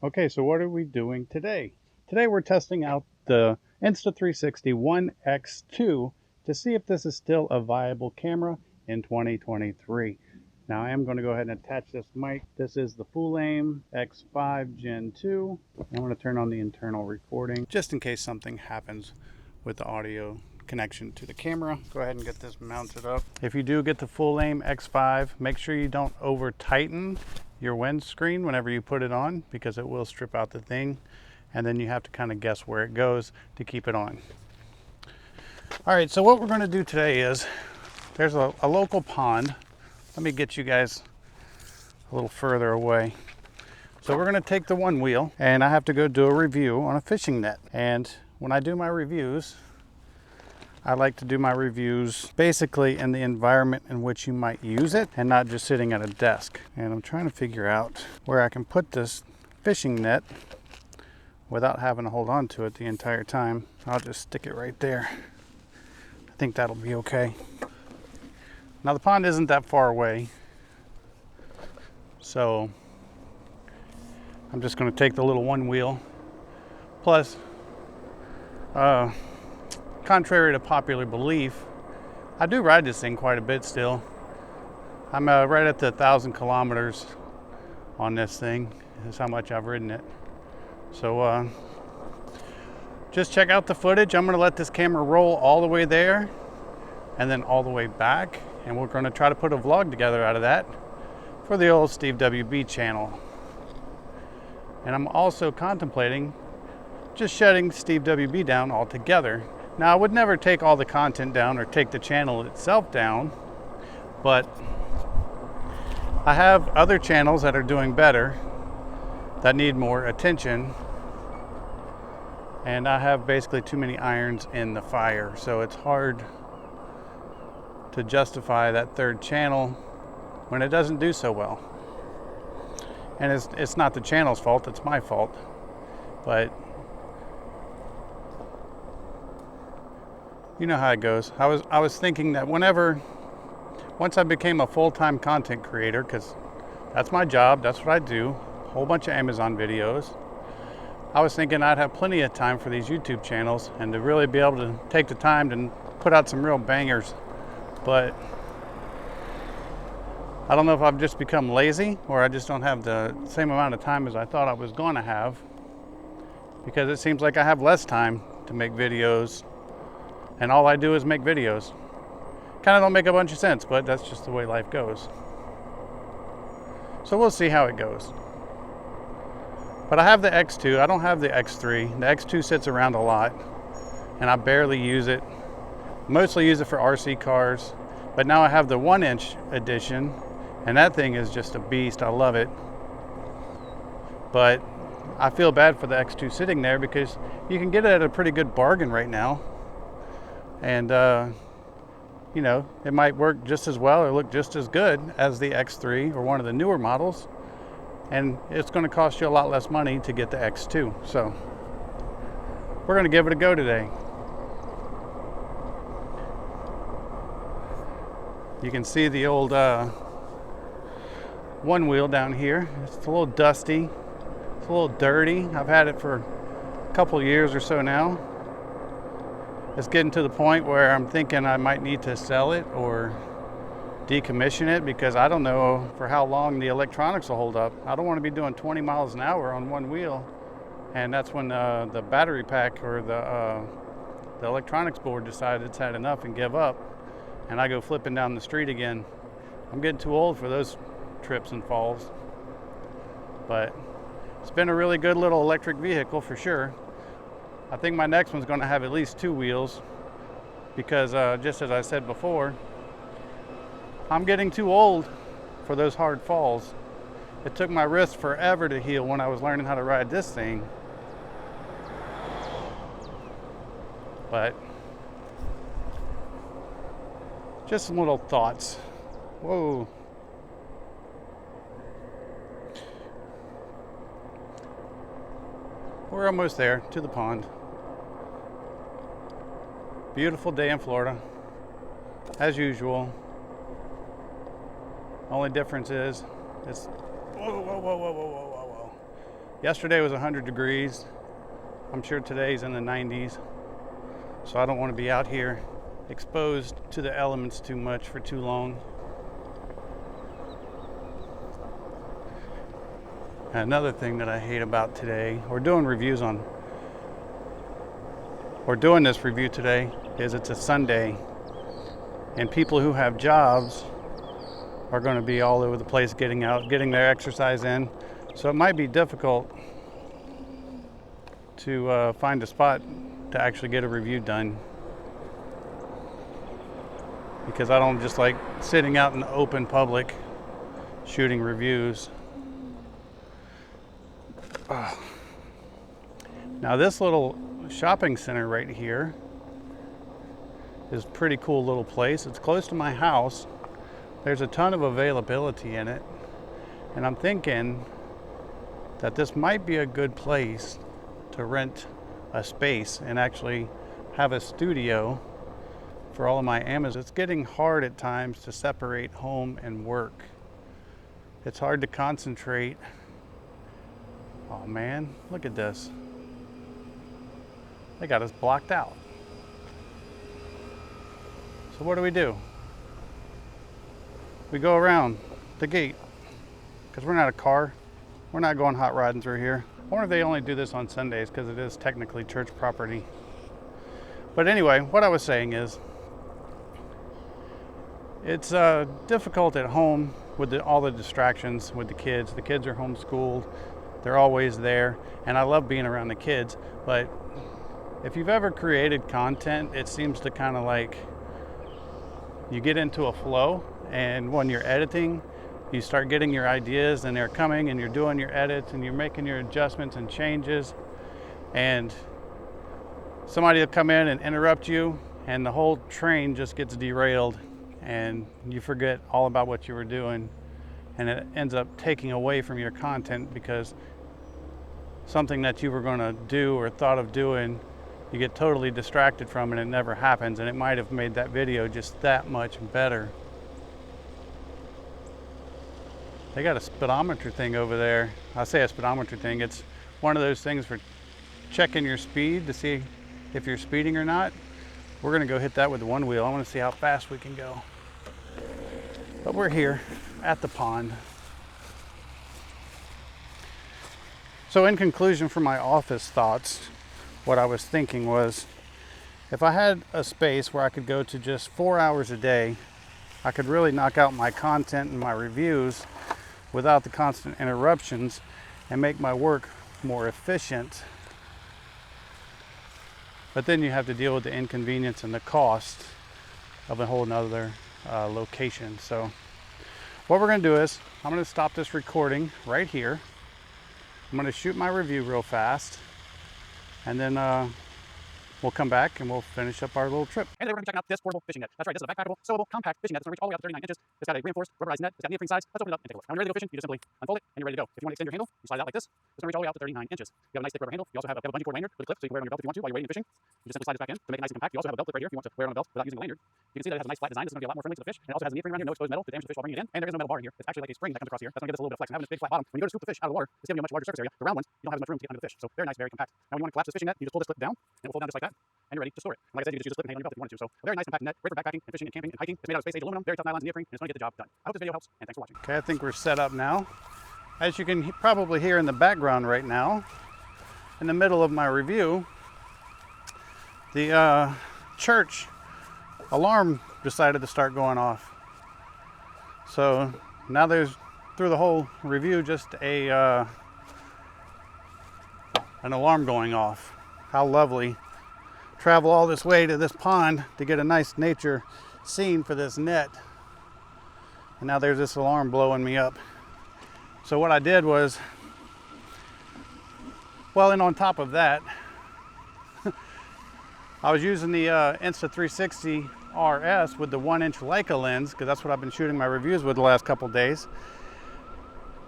Okay, so what are we doing today? Today we're testing out the Insta360 One X2 to see if this is still a viable camera in 2023. Now I am going to go ahead and attach this mic. This is the Full Aim X5 Gen 2. I'm going to turn on the internal recording just in case something happens with the audio connection to the camera. Go ahead and get this mounted up. If you do get the Full Aim X5, make sure you don't over tighten your windscreen whenever you put it on, because it will strip out the thing and then you have to kind of guess where it goes to keep it on. All right, so what we're going to do today is there's a local pond. Let me get you guys a little further away. So we're going to take the one wheel and I have to go do a review on a fishing net. And when I do my reviews, I like to do my reviews basically in the environment in which you might use it and not just sitting at a desk. And I'm trying to figure out where I can put this fishing net without having to hold on to it the entire time. I'll just stick it right there. I think that'll be okay. Now the pond isn't that far away, so I'm just going to take the little one wheel. Plus, contrary to popular belief, I do ride this thing quite a bit still. I'm right at the 1,000 kilometers on this thing. Is how much I've ridden it. So just check out the footage. I'm going to let this camera roll all the way there and then all the way back. And we're going to try to put a vlog together out of that for the old Steve WB channel. And I'm also contemplating just shutting Steve WB down altogether. Now, I would never take all the content down or take the channel itself down, but I have other channels that are doing better, that need more attention, and I have basically too many irons in the fire, so it's hard to justify that third channel when it doesn't do so well. And it's not the channel's fault, it's my fault. But you know how it goes. I was thinking that once I became a full-time content creator, because that's my job, that's what I do, a whole bunch of Amazon videos, I was thinking I'd have plenty of time for these YouTube channels and to really be able to take the time to put out some real bangers. But I don't know if I've just become lazy or I just don't have the same amount of time as I thought I was going to have, because it seems like I have less time to make videos and all I do is make videos. Kind of don't make a bunch of sense, but that's just the way life goes. So we'll see how it goes. But I have the X2, I don't have the X3. The X2 sits around a lot and I barely use it. Mostly use it for RC cars, but now I have the 1-inch edition and that thing is just a beast. I love it. But I feel bad for the X2 sitting there because you can get it at a pretty good bargain right now. And you know, it might work just as well or look just as good as the X3 or one of the newer models. And it's going to cost you a lot less money to get the X2. So we're going to give it a go today. You can see the old one wheel down here. It's a little dusty. It's a little dirty. I've had it for a couple years or so now. It's getting to the point where I'm thinking I might need to sell it or decommission it, because I don't know for how long the electronics will hold up. I don't want to be doing 20 miles an hour on one wheel, and that's when the battery pack or the electronics board decides it's had enough and give up, and I go flipping down the street again. I'm getting too old for those trips and falls. But it's been a really good little electric vehicle for sure. I think my next one's going to have at least 2 wheels because just as I said before, I'm getting too old for those hard falls. It took my wrist forever to heal when I was learning how to ride this thing. But just some little thoughts. Whoa. We're almost there to the pond. Beautiful day in Florida, as usual. Only difference is it's whoa. Yesterday was 100 degrees. I'm sure today's in the 90s. So I don't want to be out here exposed to the elements too much for too long. Another thing that I hate about today, we're doing this review today, is it's a Sunday, and people who have jobs are going to be all over the place getting out, getting their exercise in. So it might be difficult to find a spot to actually get a review done, because I don't just like sitting out in the open public shooting reviews. Now this little shopping center right here is a pretty cool little place. It's close to my house. There's a ton of availability in it, and I'm thinking that this might be a good place to rent a space and actually have a studio for all of my Amazon. It's getting hard at times to separate home and work. It's hard to concentrate. Oh man, look at this. They got us blocked out. So what do? We go around the gate, because we're not a car. We're not going hot rodding through here. I wonder if they only do this on Sundays, because it is technically church property. But anyway, what I was saying is, it's difficult at home with all the distractions with the kids. The kids are homeschooled. They're always there, and I love being around the kids. But if you've ever created content, it seems to kind of like you get into a flow, and when you're editing, you start getting your ideas, and they're coming, and you're doing your edits, and you're making your adjustments and changes, and somebody will come in and interrupt you, and the whole train just gets derailed, and you forget all about what you were doing, and it ends up taking away from your content, because something that you were going to do or thought of doing, you get totally distracted from, and it never happens, and it might have made that video just that much better. They got a speedometer thing over there. I say a speedometer thing, it's one of those things for checking your speed to see if you're speeding or not. We're gonna go hit that with the one wheel. I wanna see how fast we can go. But we're here at the pond. So in conclusion, for my office thoughts, what I was thinking was, if I had a space where I could go to just 4 hours a day, I could really knock out my content and my reviews without the constant interruptions and make my work more efficient. But then you have to deal with the inconvenience and the cost of a whole nother location. So what we're gonna do is, I'm gonna stop this recording right here. I'm gonna shoot my review real fast, and then we'll come back and we'll finish up our little trip. And today we're gonna be checking out this portable fishing net. That's right, this is a backpackable, sewable, compact fishing net. It's gonna reach all the way out to 39 inches. It's got a reinforced, rubberized net. It's got neoprene sides. Let's open it up and take a look. Now when you're ready to go fishing, you just simply unfold it and you're ready to go. If you want to extend your handle, you slide it out like this. It's gonna reach all the way out to 39 inches. You have a nice thick rubber handle. You also have a bungee cord lanyard with a clip, so you can wear it on your belt if you want to while you're waiting and fishing. You just simply slide this back in to make it nice and compact. You also have a belt clip right here if you want to wear it on a belt without using a lanyard. You can see that it has a nice flat design. This is going to be a lot more friendly to the fish. And it also has a neoprene around here, no exposed metal to damage the fish while bringing it in. And there is no metal bar in here. It's actually like a spring that comes across here. That's going to give us a little bit of flex. And having this big flat bottom, when you go to scoop the fish out of the water, it's giving you a much larger surface area. The round ones, you don't have as much room to get under the fish. So very nice, very compact. Now when you want to collapse this fishing net, you just pull this clip down, and it will fold down just like that. And you're ready to store it. And like I said, you can just use this clip and hang it on your belt if you wanted to. So a very nice compact net, great for backpacking and fishing and camping and hiking. It's made out of space age aluminum, very tough nylons and neoprene, and it's going to get the job done. I hope this video helps, and thanks for watching. Okay, I think we're set up now. As you can probably hear in the background right now, in the middle of my review, the church alarm decided to start going off. So now there's, through the whole review, just an alarm going off. How lovely. Travel all this way to this pond to get a nice nature scene for this net. And now there's this alarm blowing me up. So what I did was, well, and on top of that, I was using the Insta 360 RS with the 1-inch Leica lens, because that's what I've been shooting my reviews with the last couple days.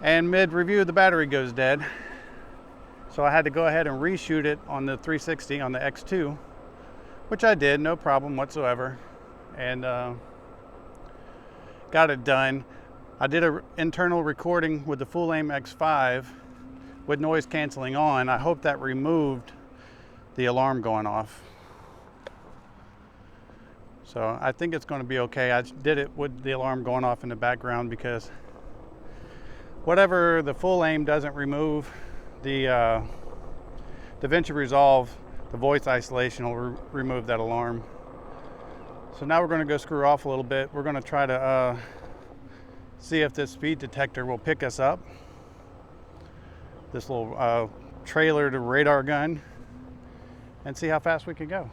And mid-review, the battery goes dead. So I had to go ahead and reshoot it on the 360 on the X2, which I did, no problem whatsoever. And got it done. I did an internal recording with the Full Aim X5 with noise canceling on. I hope that removed the alarm going off. So I think it's going to be okay. I did it with the alarm going off in the background because whatever the full aim doesn't remove, the DaVinci Resolve, the voice isolation will remove that alarm. So now we're going to go screw off a little bit. We're going to try to see if this speed detector will pick us up. This little trailer to radar gun, and see how fast we can go.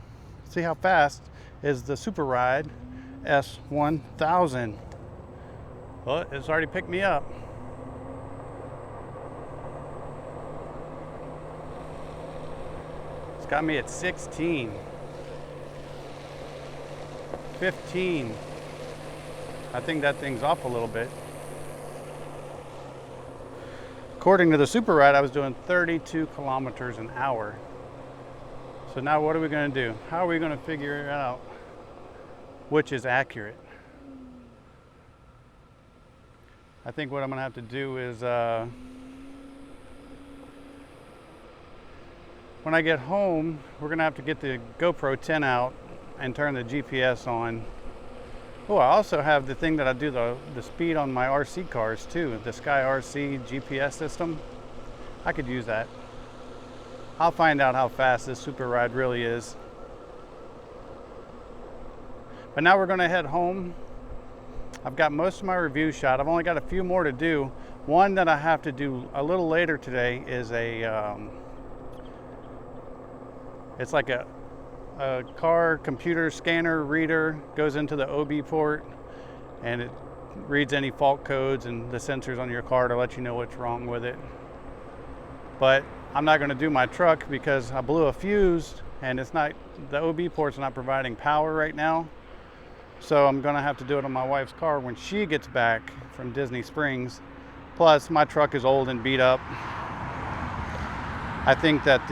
See how fast is the Super Ride S1000. Well, it's already picked me up. It's got me at 16, 15. I think that thing's off a little bit. According to the Super Ride, I was doing 32 kilometers an hour. So now what are we going to do? How are we going to figure out which is accurate? I think what I'm going to have to do is when I get home, we're going to have to get the GoPro 10 out and turn the GPS on. Oh, I also have the thing that I do the speed on my RC cars too, the Skyreay GPS system. I could use that. I'll find out how fast this Super Ride really is. But now we're going to head home. I've got most of my reviews shot. I've only got a few more to do. One that I have to do a little later today is it's like a car computer scanner reader, goes into the OB port, and it reads any fault codes and the sensors on your car to let you know what's wrong with it. But I'm not going to do my truck because I blew a fuse and it's not, the OB port's not providing power right now. So I'm going to have to do it on my wife's car when she gets back from Disney Springs. Plus my truck is old and beat up. I think that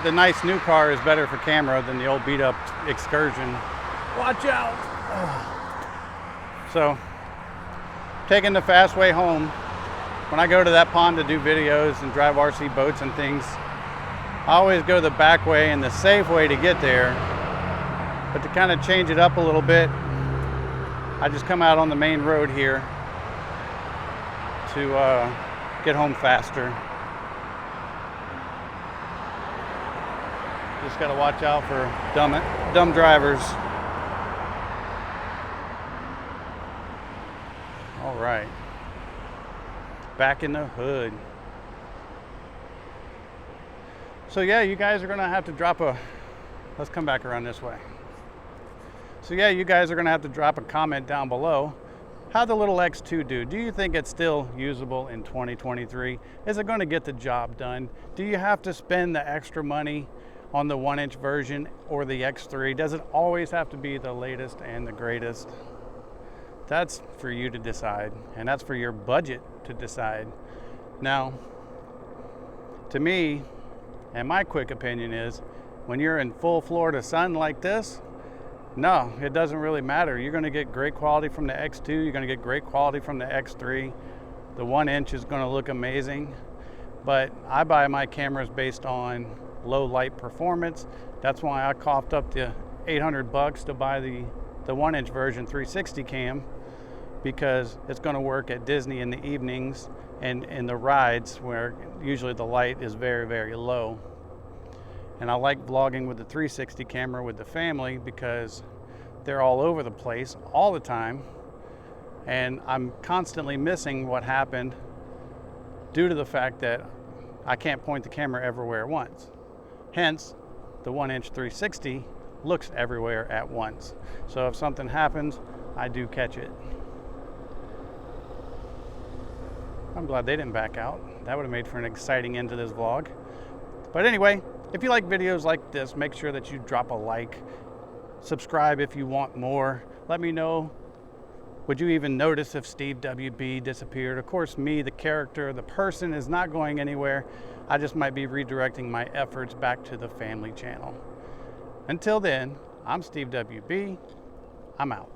the nice new car is better for camera than the old beat up Excursion. Watch out! So, taking the fast way home. When I go to that pond to do videos and drive RC boats and things, I always go the back way and the safe way to get there. But to kind of change it up a little bit, I just come out on the main road here to get home faster. Just got to watch out for dumb drivers. All right, back in the hood. So yeah, you guys are gonna have to drop a, let's come back around this way. So yeah, you guys are gonna have to drop a comment down below. How'd the little X2 do? Do you think it's still usable in 2023? Is it gonna get the job done? Do you have to spend the extra money on the 1-inch version or the X3? Does it always have to be the latest and the greatest? That's for you to decide, and that's for your budget to decide. Now, to me, and my quick opinion is, when you're in full Florida sun like this, no, it doesn't really matter. You're going to get great quality from the X2, you're going to get great quality from the X3. The 1-inch is going to look amazing, but I buy my cameras based on low light performance. That's why I coughed up the $800 to buy the 1-inch version 360 cam, because it's going to work at Disney in the evenings and in the rides where usually the light is very, very low. And I like vlogging with the 360 camera with the family because they're all over the place all the time, and I'm constantly missing what happened due to the fact that I can't point the camera everywhere at once. Hence, the 1-inch 360 looks everywhere at once. So if something happens, I do catch it. I'm glad they didn't back out. That would have made for an exciting end to this vlog. But anyway, if you like videos like this, make sure that you drop a like. Subscribe if you want more. Let me know, would you even notice if Steve WB disappeared? Of course, me, the character, the person, is not going anywhere. I just might be redirecting my efforts back to the family channel. Until then, I'm Steve WB. I'm out.